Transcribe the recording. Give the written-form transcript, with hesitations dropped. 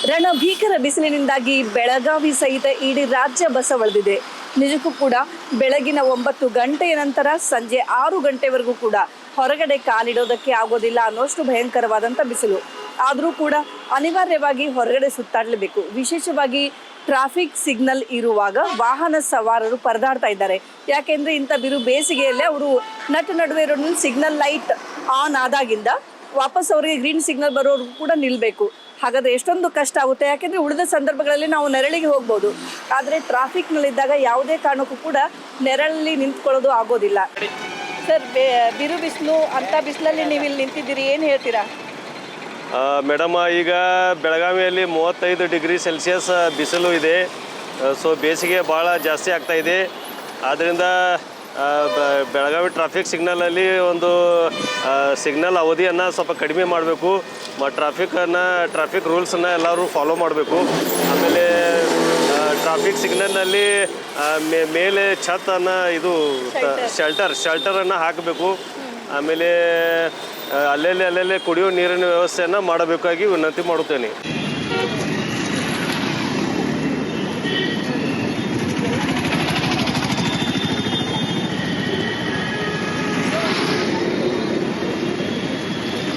ರಣಭೀಕರ ಬಿಸಿಲಿನಿಂದಾಗಿ ಬೆಳಗಾವಿ ಸಹಿತ ಇಡೀ ರಾಜ್ಯ ಬಸವಳಿದಿದೆ. ನಿಜಕ್ಕೂ ಕೂಡ ಬೆಳಗಿನ 9 ಗಂಟೆಯ ನಂತರ ಸಂಜೆ 6 ಗಂಟೆವರೆಗೂ ಕೂಡ ಹೊರಗಡೆ ಕಾಲಿಡೋದಕ್ಕೆ ಆಗೋದಿಲ್ಲ ಅನ್ನೋಷ್ಟು ಭಯಂಕರವಾದಂಥ ಬಿಸಿಲು. ಆದರೂ ಕೂಡ ಅನಿವಾರ್ಯವಾಗಿ ಹೊರಗಡೆ ಸುತ್ತಾಡಲೇಬೇಕು. ವಿಶೇಷವಾಗಿ ಟ್ರಾಫಿಕ್ ಸಿಗ್ನಲ್ ಇರುವಾಗ ವಾಹನ ಸವಾರರು ಪರದಾಡ್ತಾ ಇದ್ದಾರೆ. ಯಾಕೆಂದರೆ ಇಂಥ ಬಿರು ಬೇಸಿಗೆಯಲ್ಲೇ ಅವರು ನಡುವೆ ಇರೋ ಸಿಗ್ನಲ್ ಲೈಟ್ ಆನ್ ಆದಾಗಿಂದ ವಾಪಸ್ ಅವರಿಗೆ ಗ್ರೀನ್ ಸಿಗ್ನಲ್ ಬರೋರ್ಗೂ ಕೂಡ ನಿಲ್ಲಬೇಕು. ಹಾಗಾದರೆ ಎಷ್ಟೊಂದು ಕಷ್ಟ ಆಗುತ್ತೆ. ಯಾಕೆಂದರೆ ಉಳಿದ ಸಂದರ್ಭಗಳಲ್ಲಿ ನಾವು ನೆರಳಿಗೆ ಹೋಗ್ಬೋದು, ಆದರೆ ಟ್ರಾಫಿಕ್ನಲ್ಲಿದ್ದಾಗ ಯಾವುದೇ ಕಾರಣಕ್ಕೂ ಕೂಡ ನೆರಳಲ್ಲಿ ನಿಂತ್ಕೊಳ್ಳೋದು ಆಗೋದಿಲ್ಲ. ಸರ್, ಬಿರು ಬಿಸಿಲು ಅಂಥ ಬಿಸಿಲಲ್ಲಿ ನೀವು ಇಲ್ಲಿ ನಿಂತಿದ್ದೀರಿ, ಏನು ಹೇಳ್ತೀರಾ? ಮೇಡಮ್, ಈಗ ಬೆಳಗಾವಿಯಲ್ಲಿ 35 ಡಿಗ್ರಿ ಸೆಲ್ಸಿಯಸ್ ಬಿಸಿಲು ಇದೆ. ಸೊ ಬೇಸಿಗೆ ಭಾಳ ಜಾಸ್ತಿ ಆಗ್ತಾಯಿದೆ. ಆದ್ದರಿಂದ ಬೆಳಗಾವಿ ಟ್ರಾಫಿಕ್ ಸಿಗ್ನಲಲ್ಲಿ ಒಂದು ಸಿಗ್ನಲ್ ಅವಧಿಯನ್ನು ಸ್ವಲ್ಪ ಕಡಿಮೆ ಮಾಡಬೇಕು. ಟ್ರಾಫಿಕ್ ರೂಲ್ಸನ್ನು ಎಲ್ಲರೂ ಫಾಲೋ ಮಾಡಬೇಕು. ಆಮೇಲೆ ಟ್ರಾಫಿಕ್ ಸಿಗ್ನಲ್ನಲ್ಲಿ ಮೇಲೆ ಛತ್ತನ್ನು ಶೆಲ್ಟರನ್ನು ಹಾಕಬೇಕು. ಆಮೇಲೆ ಅಲ್ಲಲ್ಲೇ ಕುಡಿಯೋ ನೀರಿನ ವ್ಯವಸ್ಥೆಯನ್ನು ಮಾಡಬೇಕಾಗಿ ವಿನಂತಿ ಮಾಡುತ್ತೇನೆ.